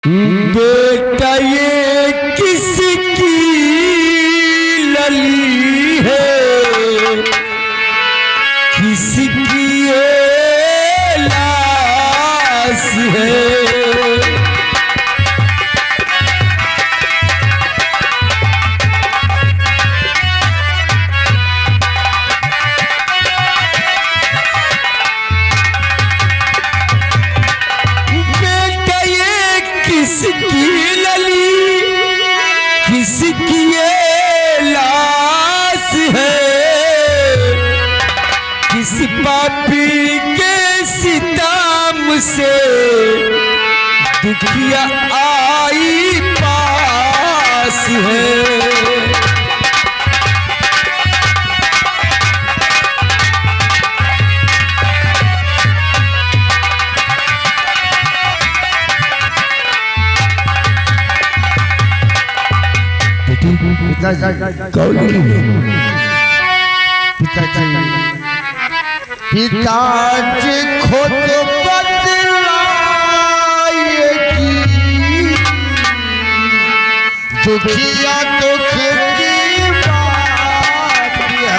बेटा ये किसकी लली है, किसकी ये लाश है। किसकी लली किसकी ये लाश है, किस पापी के सितम से दुखिया आई पास है। पिताजी खुद बतलाएगी दुखिया दुख की बात है।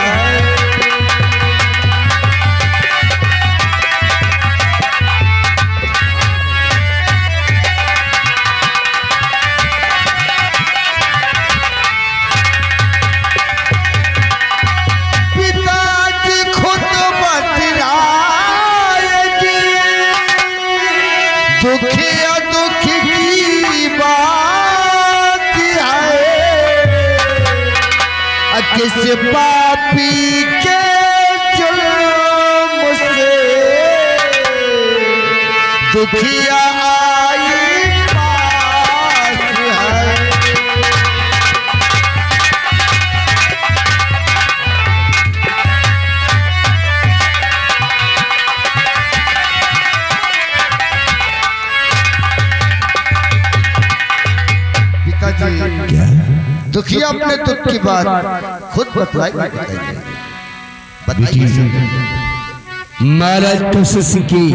दुखिया दुख की बात है, किस पापी के जुल्म से दुखिया आई पास है। क्या दुखिया अपने दुख की बात खुद बताइए। महाराज तुझसे की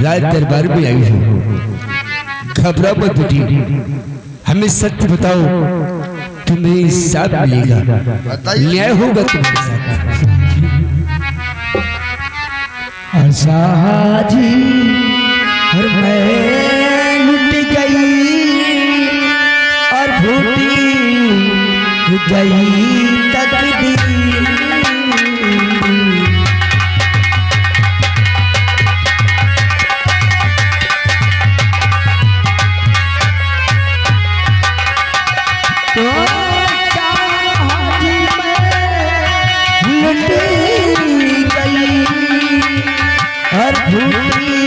राज दरबार में आई हूँ, घबरा मत बेटी, हमें सत्य बताओ, तुम्हें साथ मिलेगा, न्याय होगा तुम्हारे साथ। जी और मैं लुट गई और फूटी गई तकदीर। और भूली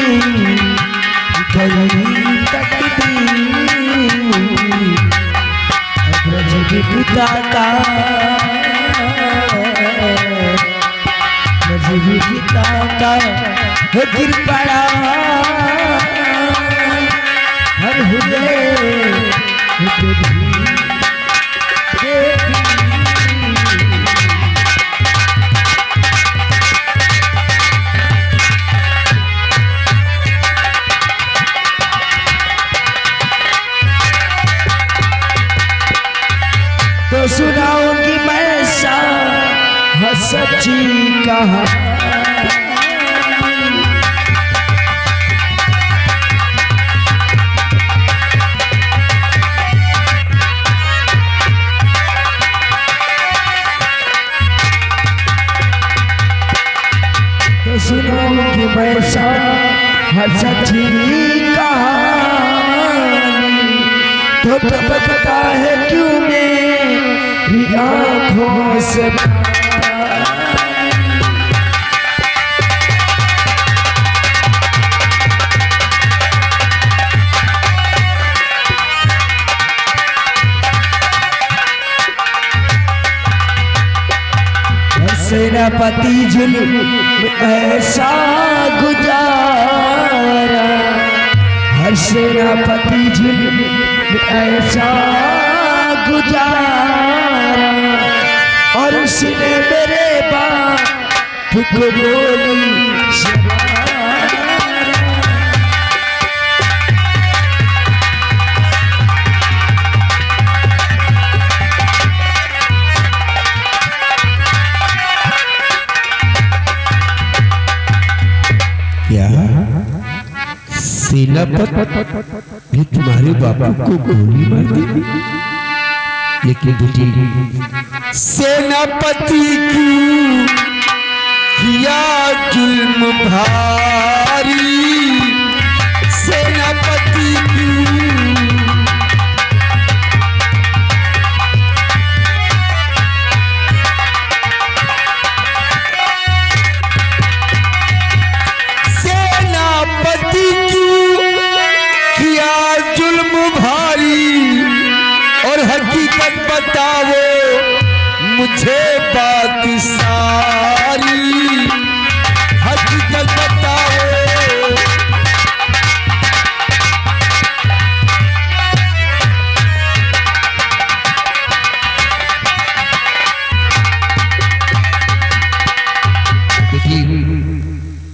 गई तकदीर, ब्रज पिता का गिर पड़ा हर हृदय तो सुनाऊंगी मैं सच्ची कहानी। तो सुनाऊंगी मैं सच्ची कहानी। तो टपकता है क्यों मेरी आँखों से सेनापति जुल्म ऐसा गुजारा, हर सेनापति जुल्म ऐसा गुजारा, और उसने मेरे बाप को बोली सेनापत भी तुम्हारे बापू को गोली मार दी। लेकिन बेटी सेनापति क्यों किया जुल्म भारी, सेनापति क्यों सेनापति क्यों किया जुल्म भारी, और हकीकत बताओ मुझे बात सारी, हकीकत बताओ।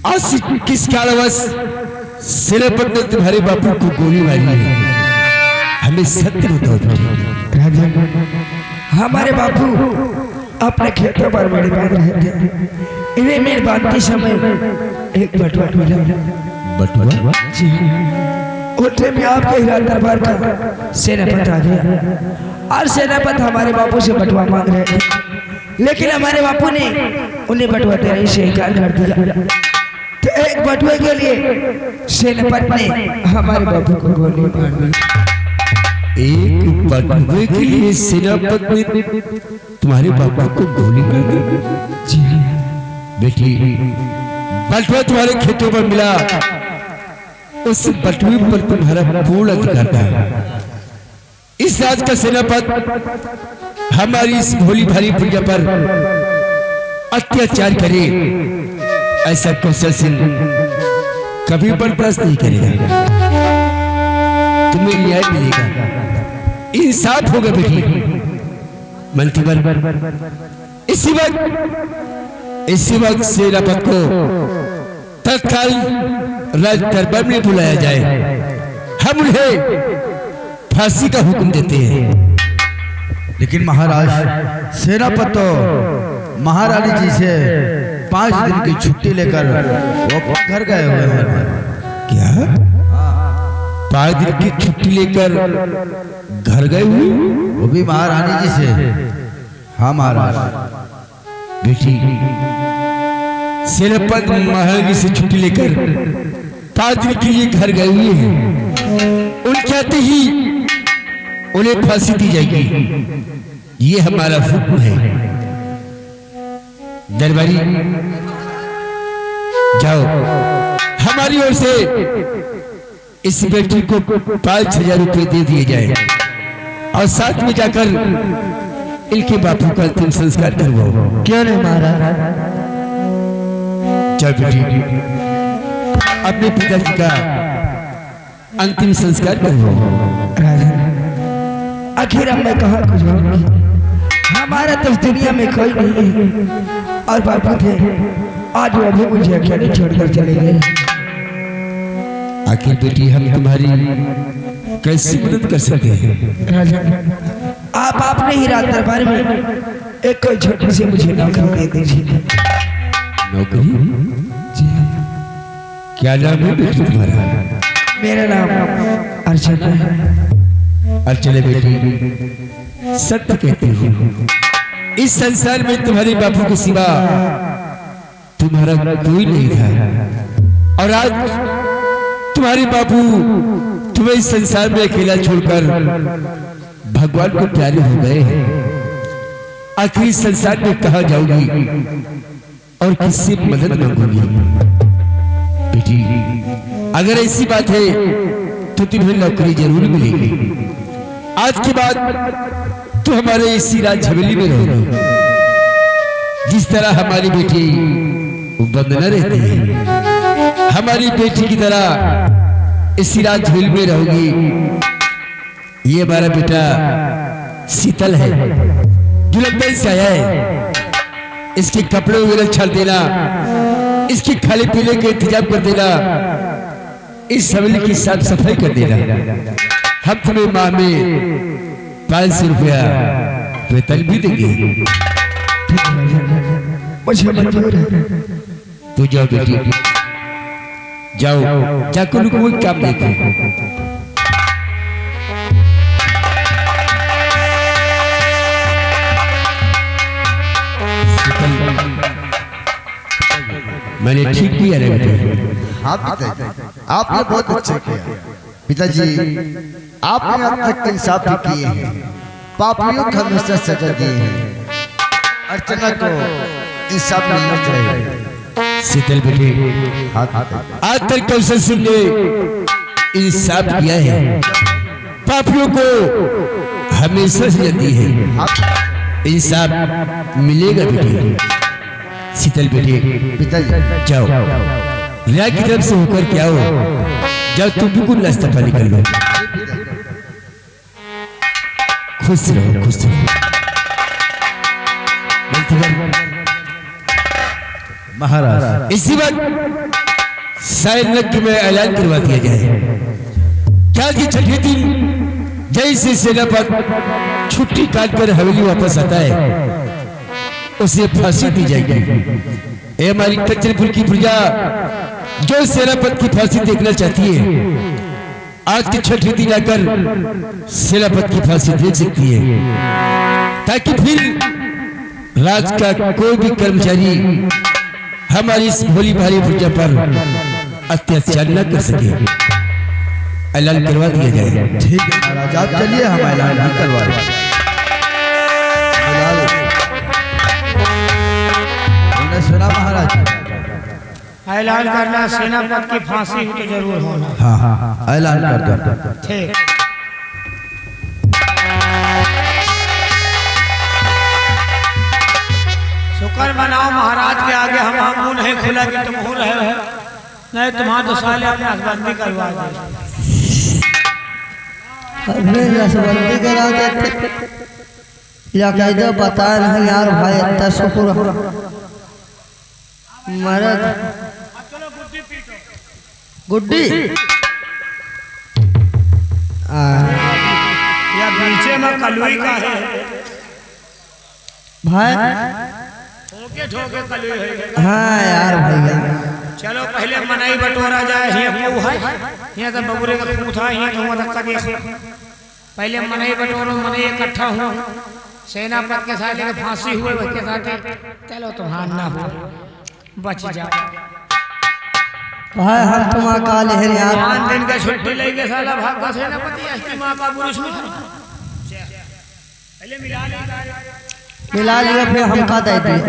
आज किस कारणवश सेनापति ने तुम्हारे बापू को गोली मारी है, हमें सत्य बताओ। राजन, हमारे बापू अपने खेतों पर मेरे बांध रहे थे। इन्हें मेरे बांधते समय एक बटुआ मिला। बटुआ? जी उठने में आपके हीरा दरबार का सेनापति आ गया और सेनापति हमारे बापू से बटुआ मांग रहे थे, लेकिन हमारे बापू ने उन्हें बटुआ देने से इनकार कर दिया। तो एक बटुए के लिए सेनापति ने हमारे बापू को गोली मार दी। एक बटुए के लिए सेनापति ने तुम्हारे पापा को गोली मार दी? जी बेटी, बटुआ तुम्हारे खेतों पर मिला, उस बटुए पर तुम्हारा पूर्ण अधिकार था। इस राज का सेनापति हमारी इस भोली भारी प्रजा पर अत्याचार करे, ऐसा कौशल सिंह कभी बर्दाश्त नहीं करेगा। तुम्हें न्याय मिलेगा, इंसाफ होगा बेटी। मंत्रीवर इसी वक्त सेनापति को तत्काल राज दरबार में बुलाया जाए, हम उन्हें फांसी का हुक्म देते हैं। लेकिन महाराज, सेनापति तो महारानी जी से 5 दिन की छुट्टी लेकर वो घर गए हुए हैं। क्या 5 दिन की छुट्टी लेकर घर गए हुए? वो भी महारानी जी से। हाँ महाराज। बेटी, सेनापति महारानी से छुट्टी लेकर 5 दिन के लिए घर गए हुए हैं। उनके आते ही उन्हें फांसी दी जाएगी, ये हमारा हुक्म है। दरबारी जाओ, हमारी ओर से इस बेटी को 5,000 रुपए दे दिए जाए और साथ में जाकर इनके बापू का अंतिम संस्कार करवाओ। क्यों नहीं महाराज? जाओ बेटी, अपने पिताजी का अंतिम संस्कार करवाओ। राजन, आखिर अब मैं कहाँ को जाऊंगी? हमारा तो इस दुनिया में कोई नहीं है और बापू थे, आज वो भी मुझे अकेले छोड़कर चले गए। आखिर बेटी, हम तुम्हारी कैसी मदद कर सकते हैं? राजन, आप अपने ही राज दरबार में एक कोई छोटी सी मुझे नौकरी दे दीजिए। नौकरी? जी क्या नाम है बेटी तुम्हारा? मेरा नाम अर्चना है। अर्चना बेटी, सत्य कहती हूँ, इस संसार में तुम्हारे बापू के सिवा तुम्हारा कोई नहीं था, और आज तुम्हारे बापू तुम्हें इस संसार में अकेला छोड़कर भगवान को प्यारे हो गए हैं। आखिर इस संसार में कहाँ जाओगी और किससे मदद मांगोगी? बेटी, अगर ऐसी बात है तो तुम्हें नौकरी जरूर मिलेगी। आज के बाद तो हमारे इसी राज हवेली में रहोगी, जिस तरह हमारी बेटी वंदना रहती है, हमारी बेटी की तरह इसी राज हवेली में रहोगी। ये हमारा बेटा शीतल है, जो लंदन से आया है। इसके कपड़े वगैरह छाल देना, इसके खाने पीने का इंतजाम कर देना, इस हवेली की साफ सफाई कर देना। हम तुम्हें माह में 500 रुपया वेतन भी देंगे। मुझे मंजूर है। तू जाओ बेटी, जाओ जाकर कोई काम देखो। मैंने ठीक किया रे बेटे। हाँ पिताजी, आपने बहुत अच्छा किया। पिताजी, आपने अब तक इंसाफ भी किए हैं, पापियों को हमेशा सजा दी है। अर्चना को इंसाफ मिलना चाहिए। शीतल बेटे, आज तक कौशल सिंह ने इंसाफ किया है, पापियों को हमेशा सजा दी है। इंसाफ मिलेगा बेटे। शीतल बेटे, पिताजी जाओ रिया की तरफ से होकर क्या हो, जाओ तुम बिल्कुल रास्ता पर निकल लो। खुश रहो, खुश रहो। महाराज, इसी वक्त शायद नक्की में ऐलान करवा दिया जाए क्या कि छठे दिन जैसे सेनापत छुट्टी काट कर हवेली वापस आता है उसे फांसी दी जाएगी। हमारी कचरपुर की प्रजा जो सेनापत की फांसी देखना चाहती है, आज के छठे दिन आकर सेनापत की फांसी देख सकती है, ताकि फिर राज का कोई भी कर्मचारी हमारी इस भोली भाली प्रजा पर अत्याचार न कर सके। ऐलान करवा दिया जाए। ठीक है महाराज, आप चलिए, हम ऐलान भी करवा रहे हैं। सुना महाराज, ऐलान करना सेनापति की फांसी हो तो जरूर होना। हाँ हाँ, ऐलान कर दो। ठीक। शुक्र मनाओ महाराज के आगे हम मुंह नहीं खुला कि तुम हो रहे हो, नहीं तुम्हारा तो साले अपने हसबंदी करवा दे। अबे नसबंदी करा देते या कह बता नहीं यार भाई, इतना शुक्र मरद गुड्डी या पीछे में कलुई का है भाई। ठोके ठोके कलुई है। हाँ यार भैया, चलो पहले मनाई बटोरा जाए। यहाँ तो बबुरे का पूछा, यहाँ तो धक्का दिया। पहले मनाई बटोरो, मनाई इकट्ठा हो, सेनापति के साथ लेके फांसी हुए के साथ। चलो तुम्हारा ना हो, बच जाओ भाई हम तुम काल है यार। 5 दिन का छुट्टी लेके साला भागा सेनापति अस्ति माँ का पुरुष में पहले मिला लिया, फिर हम का दे दिए।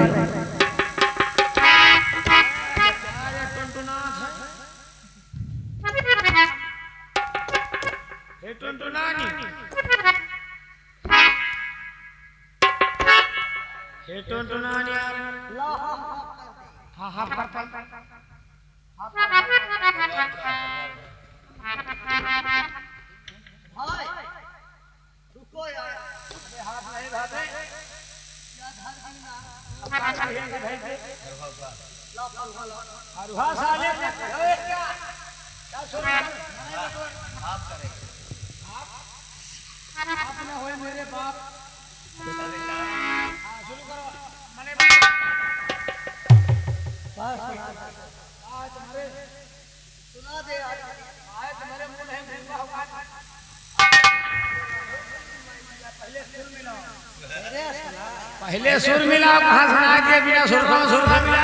पहले सुर मिला, कहाँ सुना दिया बिना सुर का सुर का मिला।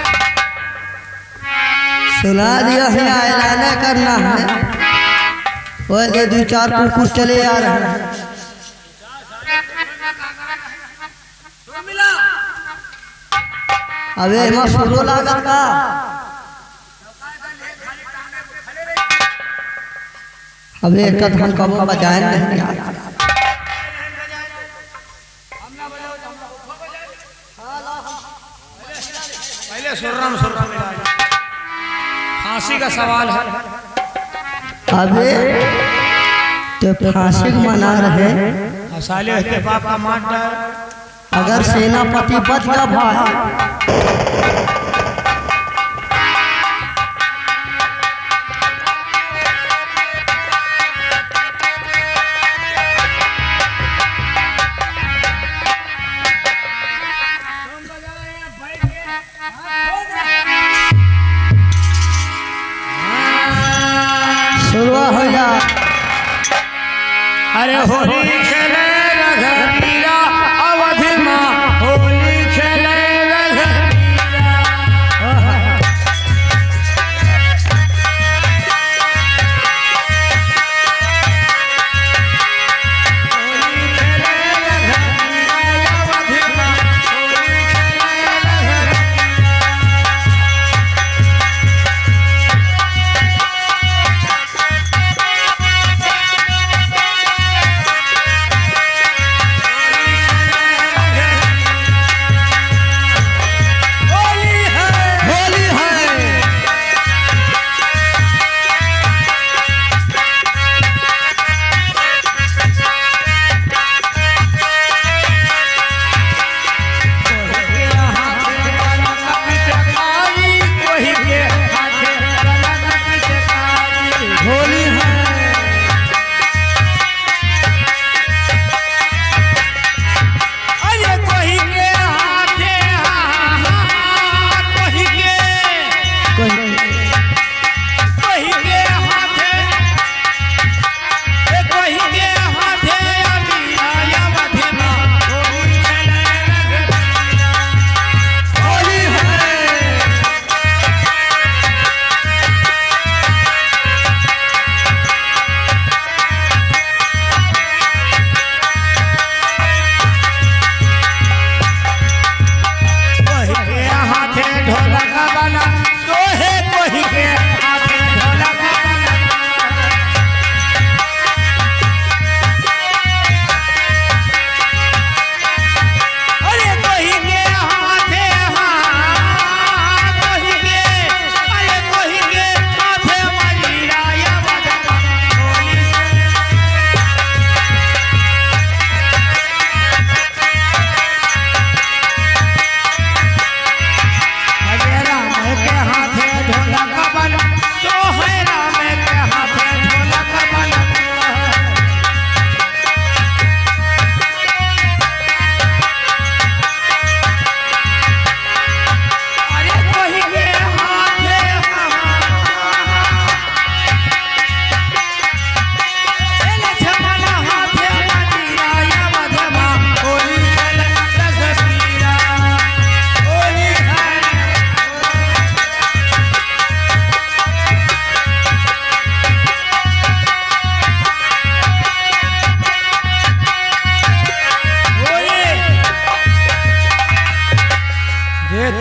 सुना दिया है, ऐलान करना है। वो 2-4 कुकुर चले आ रहे हैं। अबे एमा सुरो लागत का अबे एक हम कब बजाए नहीं यार। पहले सुर्रम मिला। फांसी का सवाल है। अबे तो फांसी को मना रहे, साले के बाप का मार डाल। अगर सेनापति बच गया भाई अरे होली खेले रघुवीरा अवध माँ होली खेले रघुवीरा। होली खेले रघुवीरा अवध माँ होली खेले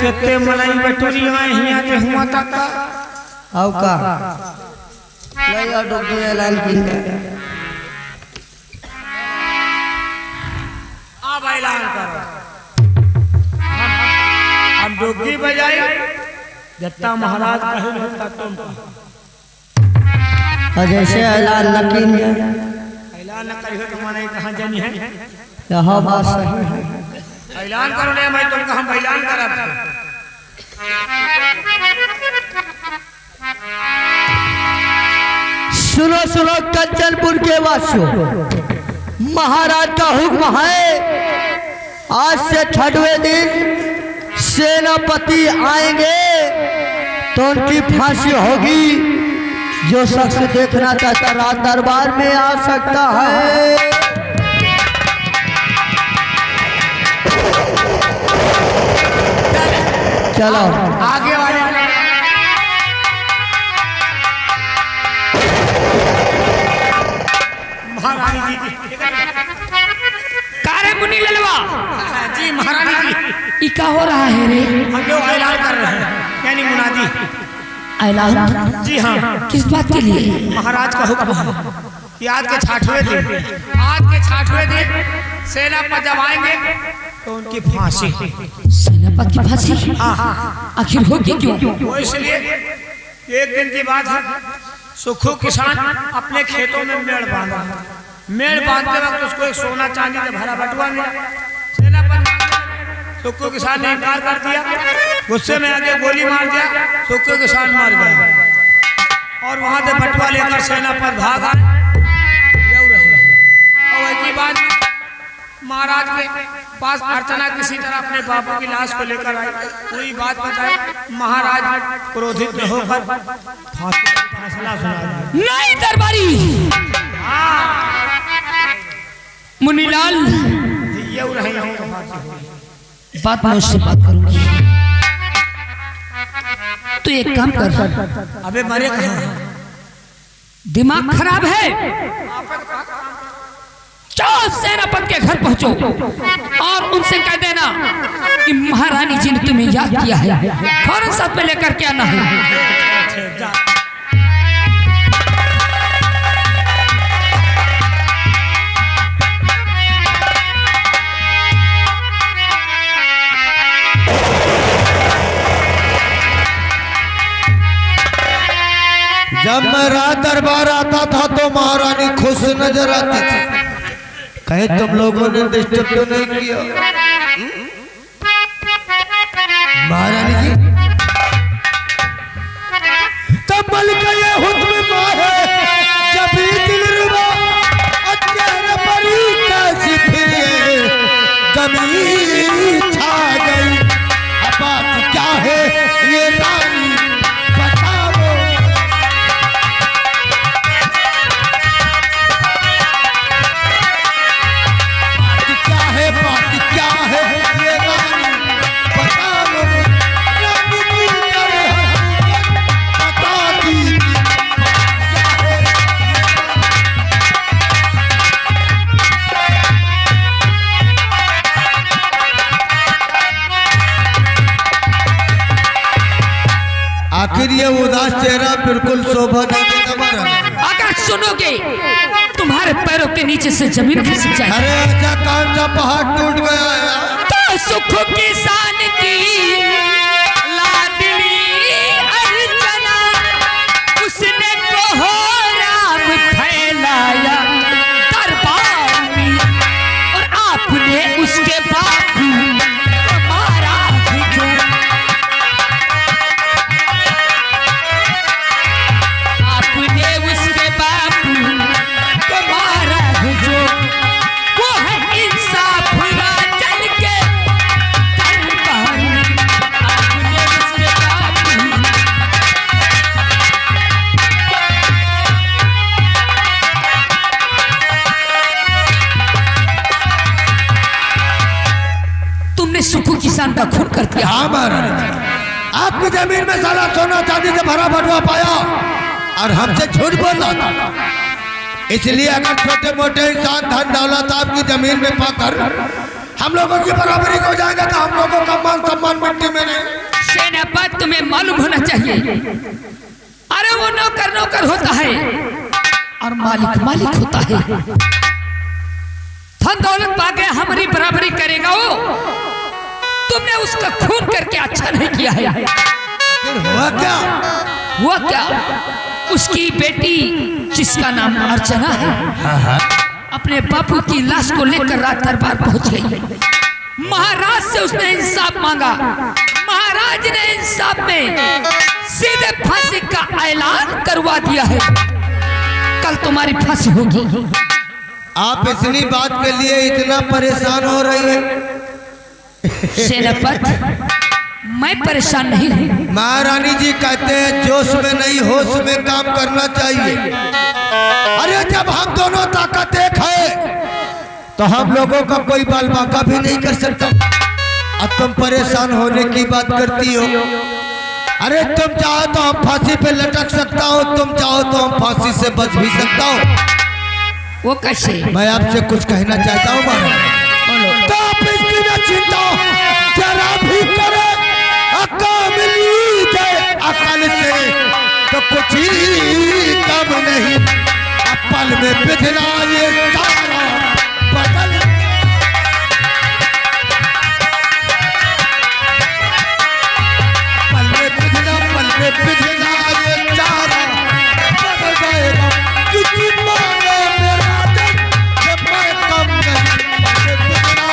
केते मलाई बटोरी आए हिया के हुआ तक आओ का लई और डुब लाल की अब ऐलान करो हम डुग्गी बजाई जत्ता महाराज कहे होता तुम जैसे ऐलान न कीजिए ऐलान न करियो तो माने कहां जानी है यह बात सही है ऐलान करो ने मैं तुमको हम ऐलान करब सुनो सुनो कंचनपुर के वासियों, महाराज का हुक्म है आज से 6वें दिन सेनापति आएंगे तो उनकी फांसी होगी। जो शख्स देखना चाहता रात दरबार में आ सकता है। चलो आगे वाले महारानी जी कारे मुनि ललवा जी महारानी जी ई का हो रहा है रे? हम लोग ऐलान कर रहे हैं यानी मुनादी ऐलान? जी हाँ किस बात के लिए? महाराज का हुक्म है कि आज के 6वें दिन सेना पर जब आएंगे तो उनकी फांसी। सेनापति की फांसी? आखिर होगी क्यों? वो इसलिए एक दिन की बात है, सुखू किसान अपने खेतों में मेड़ बांधा। मेड़ बांधते वक्त उसको एक सोना चांदी का भरा बटुआ मिला। सेनापति सुखू किसान ने इनकार कर दिया, गुस्से में आके गोली मार दिया, सुखू किसान मार गया और वहां से बटुआ लेकर सेनापति भाग आए। और एक बात महाराज के पास अर्चना किसी तरह अपने बापू की लाश को लेकर आई, कोई बात बताई। महाराज क्रोधित न होकर फांसी का फैसला सुना दिया। नहीं दरबारी, मुनीलाल, बात मैं उससे बात करूंगी। तू एक काम कर, अबे मरे कहाँ? दिमाग खराब है, जाओ सेनापति के घर पहुंचो और उनसे कह देना कि महारानी जी ने तुम्हें याद किया है, फौरन साथ में लेकर के आना है। जब मेरा दरबार आता था तो महारानी खुश नजर आती थी। कहे तुम लोगों ने डिस्टर्ब तो नहीं किया? महारानी जी तब मलिका ये हुक्म मारे जब दिलरुबा चेहरे पर कैसी फिर गमी छा गई। अब बात क्या है ये रानी बताओ। बात क्या है ये रानी बताओ। रानी बता दी आखिर ये उदास चेहरा बिल्कुल शोभा नहीं देता। अगर सुनोगे तुम्हारे पैरों के नीचे से जमीन खिसक जाए। अरे अच्छा कौन सा पहाड़ टूट गया है? तो सुख किसान की लाडली अर्चना उसने को राम फैलाया दरबार में और आपने उसके बापू को मारा जो। आपने उसके बापू को मारा जो, वो है इंसाफ राजन के दरबार में। आपने उसके बापू तुमने सुखू किसान का खून कर दिया। हाँ महाराज, आपकी जमीन में सारा सोना चांदी से भरा भरवा पाया और हमसे झूठ बोल रहा था। इसलिए अगर छोटे मोटे इंसान धन दौलत आपकी जमीन में पाकर हम लोगों की बराबरी हो जाएगा तो हम लोगों का मान सम्मान मिट्टी में नहीं। सेनापति तुम्हें मालूम होना चाहिए, अरे वो नौकर नौकर होता है और मालिक मालिक होता है। धन दौलत पाके हमारी बराबरी करेगा वो, तुमने उसका खून करके अच्छा नहीं किया है। हुआ क्या? हुआ क्या? उसकी बेटी जिसका नाम अर्चना है अपने बापू की लाश को लेकर रात दरबार पहुंच गई। महाराज से उसने इंसाफ मांगा, महाराज ने इंसाफ में सीधे फांसी का ऐलान करवा दिया है। कल तुम्हारी फांसी होगी। आप इतनी बात के लिए इतना परेशान हो रही है? सेनापति मैं परेशान नहीं हूँ। महारानी जी कहते हैं जोश में नहीं होश में काम करना चाहिए। अरे जब हम दोनों ताकत एक है तो हम लोगों का कोई बाल बांका भी नहीं कर सकता। अब तुम परेशान होने की बात करती हो। अरे तुम चाहो तो हम फांसी पे लटक सकता हूँ, तुम चाहो तो हम फांसी से बच भी सकता हूँ। वो कैसे? मैं आपसे कुछ कहना चाहता हूँ महाराज। तो आप इसकी न चिंता जरा भी करे, अकल मिली जाए अकल से तो कुछ ही कम नहीं। पल में बिखरा ये सारा बदल। पल में बिखरा ये सारा बदल जाएगा। किसी माने मेरा दिल जब मैं कम नहीं। पल में बिखरा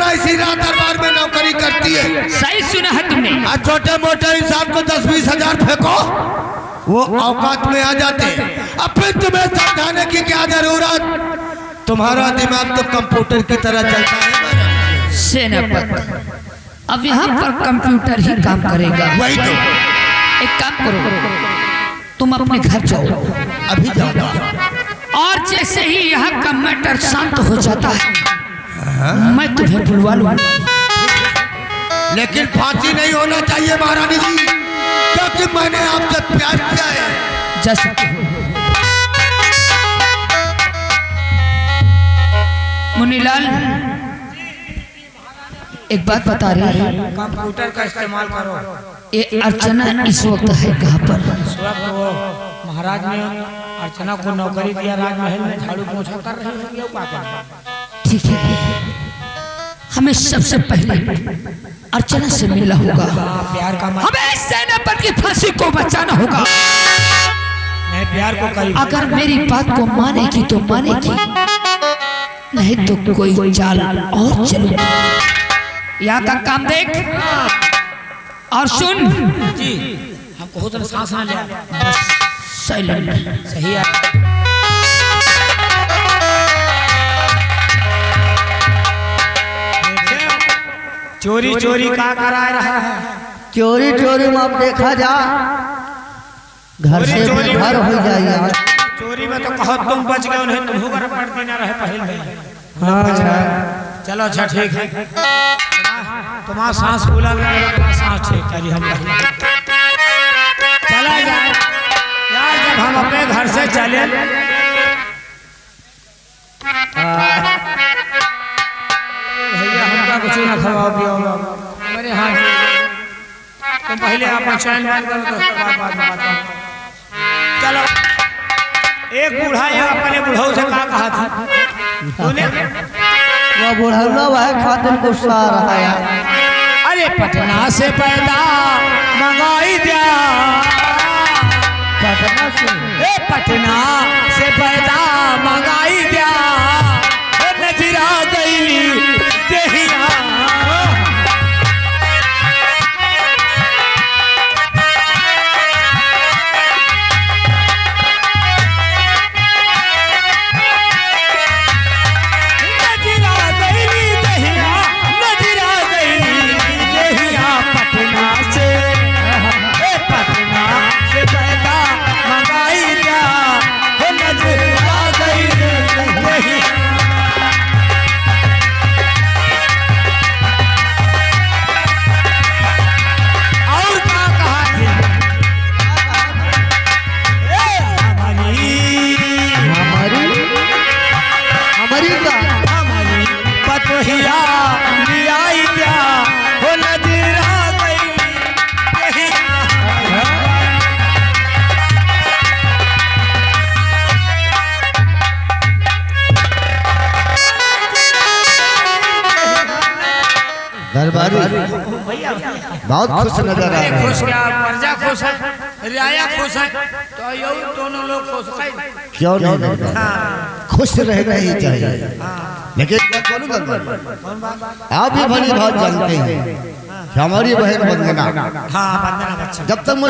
इसी रात दरबार में नौकरी करती है। सही सुना है तुमने। आज छोटे मोटे इंसान को 10-20 हजार फेंको वो औकात में आ जाते हैं। अब फिर तुम्हें समझाने की क्या जरूरत? तुम्हारा दिमाग तो कंप्यूटर की तरह चलता है। सेनापति अब यहाँ पर कंप्यूटर ही काम करेगा। वही तो। एक काम करो, तुम अपने घर जाओ, अभी जाऊंगा। और जैसे ही यहाँ का मैटर शांत हो जाता है मैं तुम्हें बुलवा लूँ। लेकिन फांसी नहीं होना चाहिए महारानी जी, क्योंकि मैंने आपसे प्यार किया है। जा सकते हो। मुनीलाल एक बात बता रही है, कंप्यूटर का इस्तेमाल करो। ये अर्चना इस वक्त है कहाँ पर? वो महाराज ने अर्चना को नौकरी दिया, राजमहल में झाड़ू पोछा कर रही है। ठीक है, हमें सबसे पहले अर्चना से मिलना होगा। प्यार का हमें सेनापति की फांसी को बचाना होगा। मैं प्यार को करी। अगर मेरी बात को मानेगी तो मानेगी, नहीं तो कोई चाल और चलूंगी। यहाँ का काम देख और सुन। जी हमको खुद सांस ना लिया। साइलेंट। सही है। चोरी चोरी का करा रहा है। चोरी चोरी में अब देखा जा, घर से चोरी घर हो जाए यार। चोरी में तो कहो तुम बच गए, उन्हें तुम होकर पड़ देना रहे पहले में। हाँ, चलो अच्छा ठीक है। तुम्हारा सांस फूला, सांस ठीक करी हम चला जाए यार। जब हम अपने घर से चले भैया हमका कुछ ना खवाओ पियो मेरे हाथ। तुम पहले आप चैन बंद करो तो बात में बात। चलो एक बूढ़ा है, अपने बूढ़ों से कहा था तूने? वो बुढ़ा वह खातिर गुस्सा आ रहा है। अरे पटना से पैदा मंगाई दिया, पटना से पटना से पैदा मंगाई दिया, नजरा गई देहिया। दरबारी बहुत खुश नजर आ रहा खुश है। क्या प्रजा खुश है, रियाया खुश है, तो यो दोनों लोग खुश है। क्यों नहीं? खुश रहना ही चाहिए। लेकिन बोलूं दरबारी, आप भी भली बात जानते हैं कि हमारी बहन वंदना हाँ वंदना बच्चा जब तक मुझ